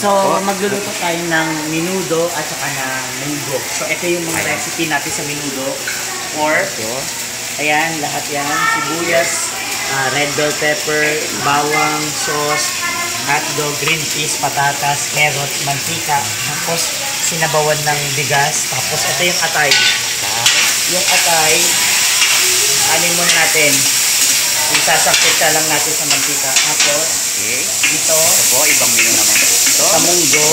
So, magluluto tayo ng menudo at saka ng munggo. So, ito yung mga recipe natin sa menudo. Pork. Ayan, lahat yan. Sibuyas, red bell pepper, bawang, sauce, hotdog, green peas, patatas, carrots, mantika. Tapos, sinabawan ng bigas. Tapos, ito yung atay. Yung atay, alin muna natin. Isasakit lang natin sa mantika. Tapos, dito po, ibang menu naman po. Sa munggo,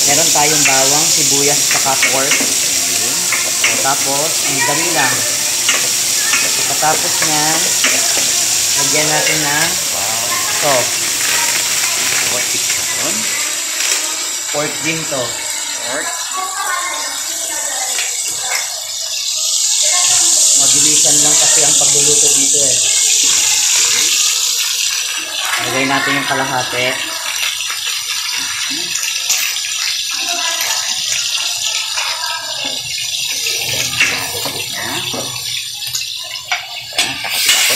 meron tayong bawang, sibuyas, saka pork. Tapos, ang dami lang. Pagkatapos niya, lagyan natin ng ito. Pork din to. Pork. Mabilisan lang kasi ang pagluluto dito eh. Lagay natin yung kalahati.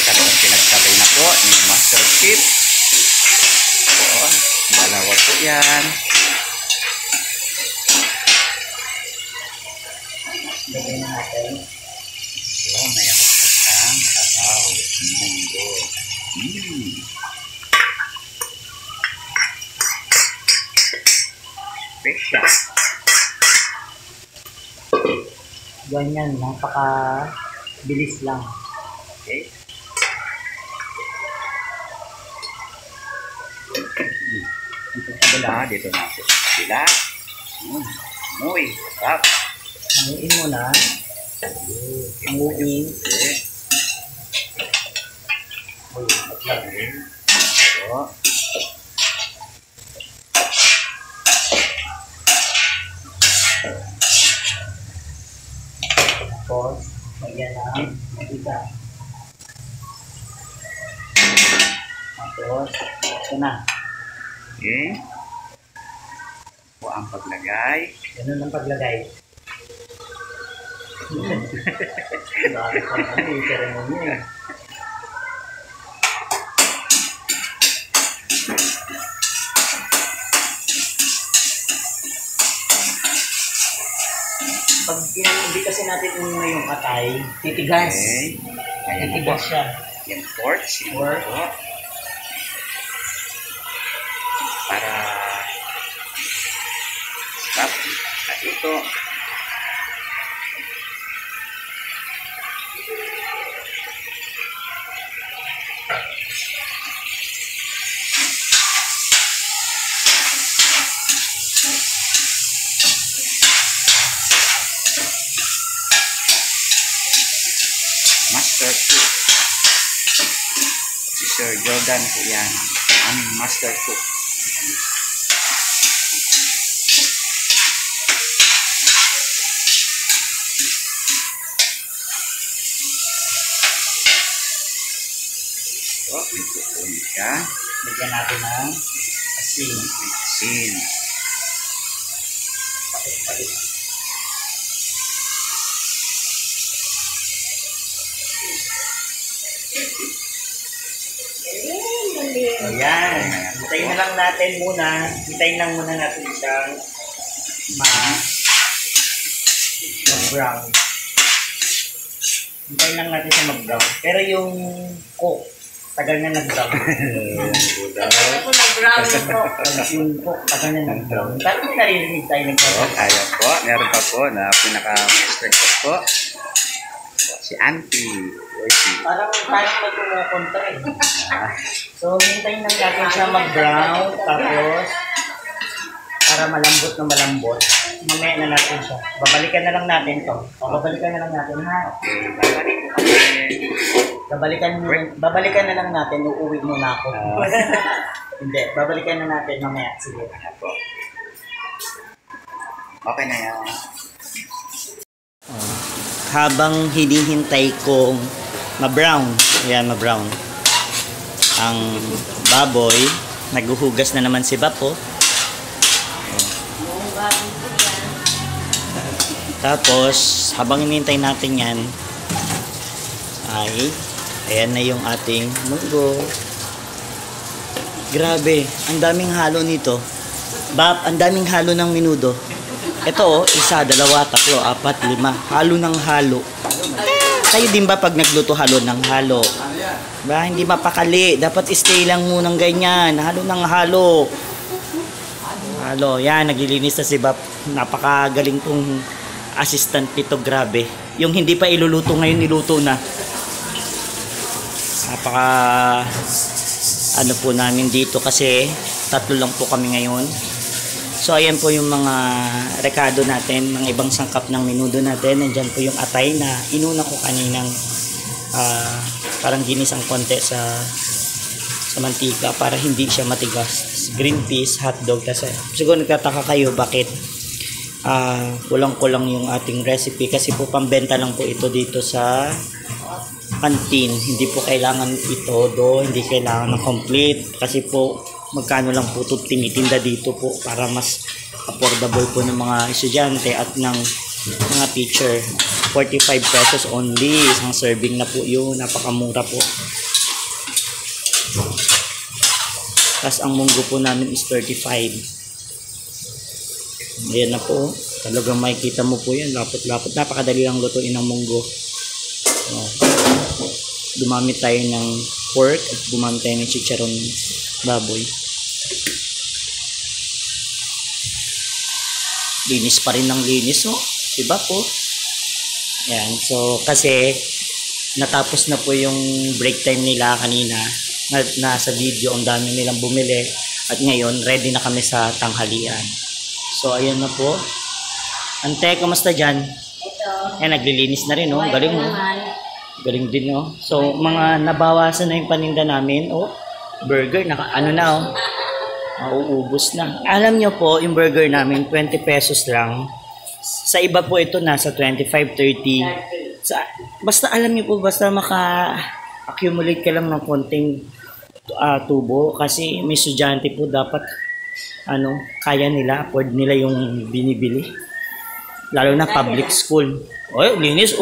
Talagang pinagsabay na po ni Master Chef. Dalawa po yan. Lagay na natin. So, may ako ang sabaw. Munggo. Special. Ganyan, napaka-bilis lang. Okay. Dito sa kabila, dito na sa kabila. Muy, sarap. Haluin mo na. Haluin. So, tapos, magyan ng mantika. Tapos, ito na. Okay. Ito ang paglagay. Ganun ang paglagay. Bakit pa naman yung ceremony eh. Pag hindi kasi natin una yung atay, titigas. Okay. Titigas siya. Yan pork. Pork. Para stop. At ito. Master Cook. Si Sir Jordan po yan. Aming Master Cook. So, may kukunin siya. Lagyan natin ng asin. Asin. Palit. Ayan. Hintayin na lang natin muna. Hintayin lang muna natin siyang mag-brown. Hintayin lang natin siya mag-brown. Pero yung cook, tagal na nag-brown. Tagal po nag-brown yung cook. Yung cook, tagal na nag-brown. Parang may narinig tayo nag-brown. Ayaw po. Meron pa po na pinaka-master cook po. Si Auntie. Parang may kumukontra eh. So, hintayin lang natin siya mag-brown. Tapos, para malambot na malambot, mamaya na natin siya. Babalikan na lang natin to. Babalikan na lang natin, ha? Okay. Babalikan na lang natin. Uuwi muna ako. Hindi. Babalikan na natin mamaya. Sige. Okay na yan. Habang hinihintay kong ma-brown, ayan, ma-brown ang baboy, naghuhugas na naman si Bapo. Tapos, habang hinihintay natin yan, ay, ayan na yung ating munggo. Grabe, ang daming halo nito. Bab, ang daming halo ng menudo. Ito, isa, dalawa, tatlo, apat, lima. Halo ng halo. Kayo din ba pag nagluto halo ng halo? Ba, hindi mapakali. Dapat stay lang munang ganyan. Halo ng halo. Halo, yan, naglilinis na si Bab. Napakagaling tong assistant nito, grabe. Yung hindi pa iluluto ngayon, niluto na. Napaka ano po namin dito kasi tatlo lang po kami ngayon. So ayan po yung mga rekado natin, mga ibang sangkap ng menudo natin. Nandiyan po yung atay na inuna ko kaninang parang ginisang konti sa mantika para hindi siya matigas. Green peas, hotdog. Kasi siguro nagtataka kayo bakit kulang-kulang yung ating recipe kasi po pambenta lang po ito dito sa canteen. Hindi po kailangan ito hindi kailangan ng complete kasi po magkano lang po ito tinitinda dito po para mas affordable po ng mga estudyante at ng mga teacher. 45 pesos only, isang serving na po yun, napakamura po. Tapos ang munggo po namin is 35. Ayan na po. Talagang makikita mo po yan. Lapot-lapot. Napakadali lang lutuin ng munggo. Dumamit tayo ng pork at dumamit tayo ng chicharon baboy. Linis pa rin ng linis. Diba po? Ayan. So, kasi natapos na po yung break time nila kanina. Nasa video. Ang dami nilang bumili. At ngayon, ready na kami sa tanghalian. So, ayan na po. Ante, kamusta dyan? Ito. Ayan, naglilinis na rin, Galing, Galing din, So, mga nabawasan na yung paninda namin. Burger, mauubos na. Alam nyo po, yung burger namin, 20 pesos lang. Sa iba po ito, nasa 25, 30. Basta alam nyo po, basta maka-accumulate ka lang ng konting tubo. Kasi may estudyante po dapat kaya nila, afford nila yung binibili. Lalo na public school. Linis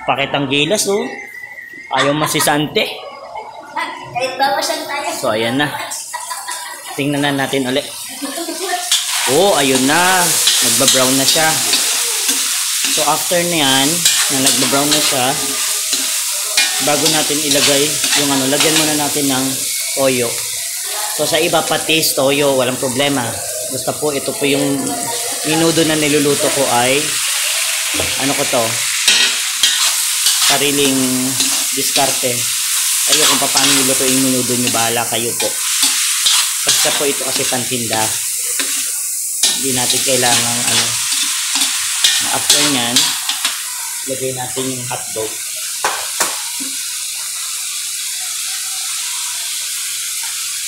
pakitang gilas Ayaw masisante. So ayan na. Tingnan na natin ulit. Ayun na. Nagba-brown na siya. So after na yan, na nagba-brown na siya, bago natin ilagay yung lagyan muna natin ng toyo. So sa iba patis, toyo, walang problema. Basta po ito po yung menudo na niluluto ko ay sariling diskarte. Kayo kung paano niluto yung menudo nyo, bahala kayo po. Basta po ito kasi pantinda. Hindi natin kailangan after nyan, lagay natin yung hotdog.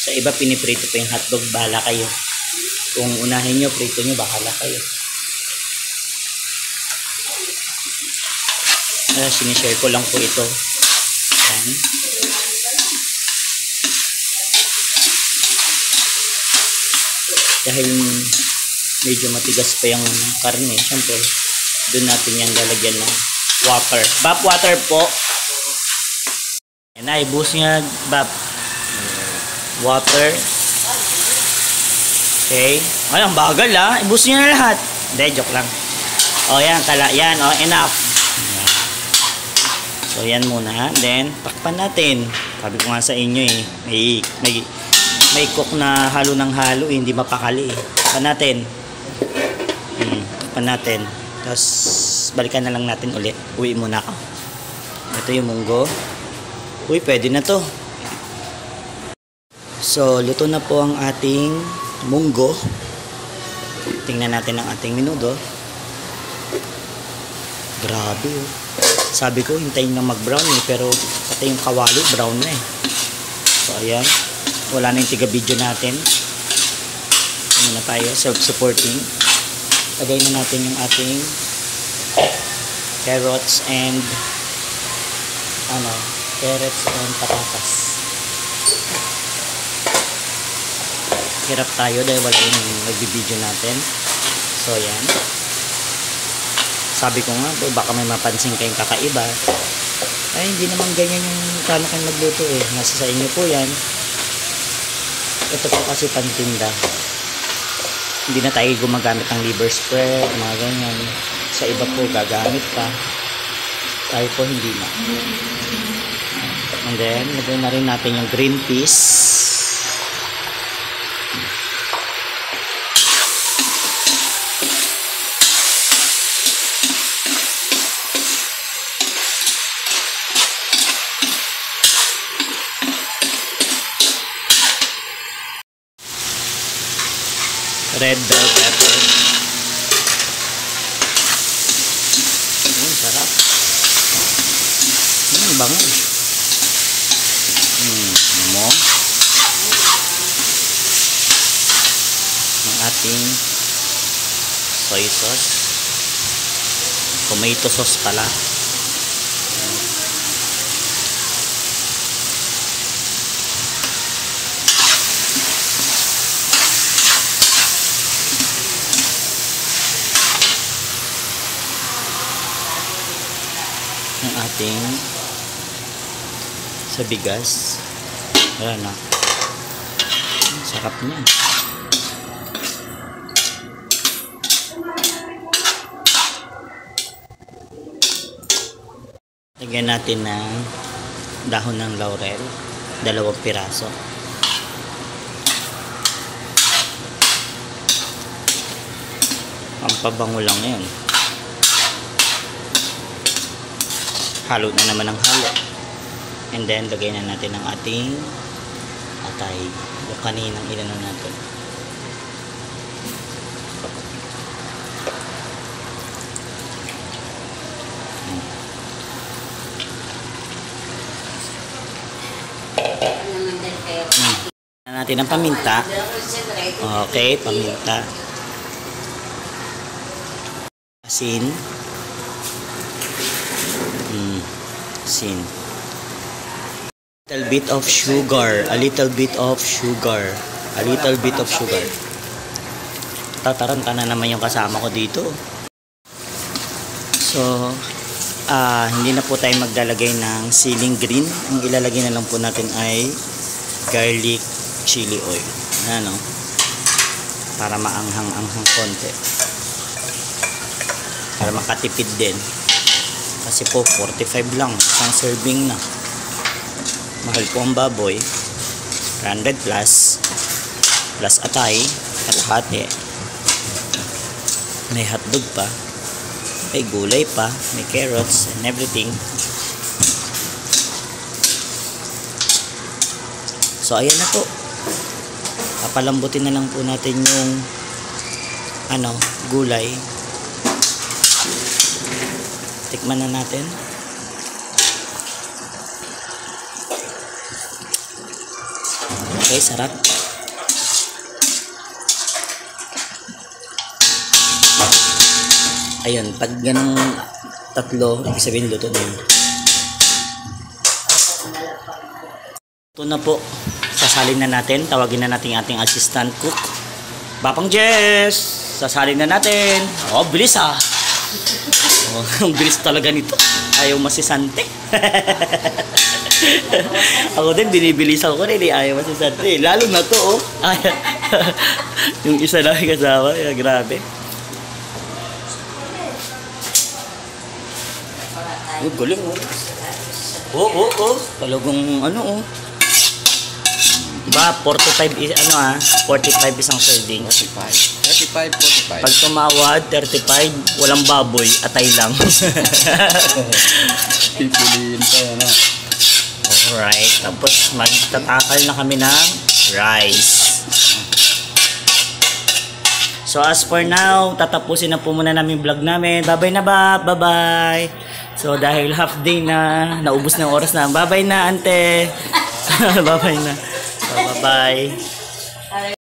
Sa iba piniprito pa yung hotdog, bahala kayo. Kung unahin nyo, prito nyo, bahala kayo. Sinishare ko lang po ito. Ayan. Dahil medyo matigas pa yung karne, syempre, doon natin yan lalagyan ng water. Bap water po. Ayan na, ibuhos nga, Bap. Water. Okay. Ay, ang bagal ibuhos nyo na lahat. Hindi, joke lang. Yan, yan, enough. So, yan muna. Then, takpan natin. Sabi ko nga sa inyo may cook na halo ng halo, hindi mapakali. Takpan natin. Takpan natin. Tapos, balikan na lang natin ulit. Uwi muna ako. Ito yung munggo. Pwede na to. So, luto na po ang ating munggo. Tingnan natin ang ating menudo. Grabe Sabi ko, hintayin na mag-brown pero pati yung kawali, brown na So, ayan. Wala na yung tiga-video natin. Muna tayo, self-supporting. Lagay na natin yung ating carrots and patatas. Hirap tayo dahil wala yung nag-video natin. So, ayan. Sabi ko nga, baka may mapansin kayong kakaiba. Ay, hindi naman ganyan yung paano kayo magluto Nasa sa inyo po yan. Ito po kasi pantinda. Hindi na tayo gumagamit ng liver spread, mga ganyan. Sa iba po gagamit pa. Tayo po hindi na. And then, lagay na rin natin yung green peas. Red bell pepper. Sarap. Bango. Mo. Ang ating soy sauce. Tomato sauce pala. Ang ating sa bigas. Wala na. Sarap niya. Lagyan natin ng dahon ng laurel. 2 piraso. Pampabango lang yan. Halo na naman ang halo. And then, lagay na natin ang ating atay. O kaninang inano natin. Natin ang paminta. Okay, paminta. Asin. Asin. Little bit of sugar. A little bit of sugar. A little bit of sugar. Tataranta na naman yung kasama ko dito. So, hindi na po tayo maglalagay ng siling green. Ang ilalagay na lang po natin ay garlic chili oil. Ano? Para maanghang-anghang konti. Para makatipid din. Kasi po 45 lang isang serving na. Mahal po ang baboy. 100 plus atay at hati. May hotdog pa. May gulay pa, may carrots and everything. So ayan na po. Papalambutin na lang po natin yung gulay. Tikman na natin. Okay, sarap. Ayun, pag ganang tatlo, ibig sabihin luto din. Ito na po. Sasalin na natin. Tawagin na natin ating assistant cook. Bapang Jess! Sasalin na natin. Oh, bilis ah! Oh, ang bilis talaga nito. Ayaw masisante. Ako din, binibilisan ko rin. Ayaw masisante. Lalo na to, oh. Yung isa lang kasama. Grabe. Oh, galing, oh. Oh. Talagang oh. Diba, 45 isang serving. 45. Pag tumawad, 35, walang baboy, atay lang. Pipiliin pa yan, Alright, tapos magtatakal na kami ng rice. So as for now, tatapusin na po muna namin vlog namin. Bye-bye na ba? Bye-bye. So dahil half day na, naubos na yung oras na. Bye-bye na, ante. Bye-bye na. So, bye-bye.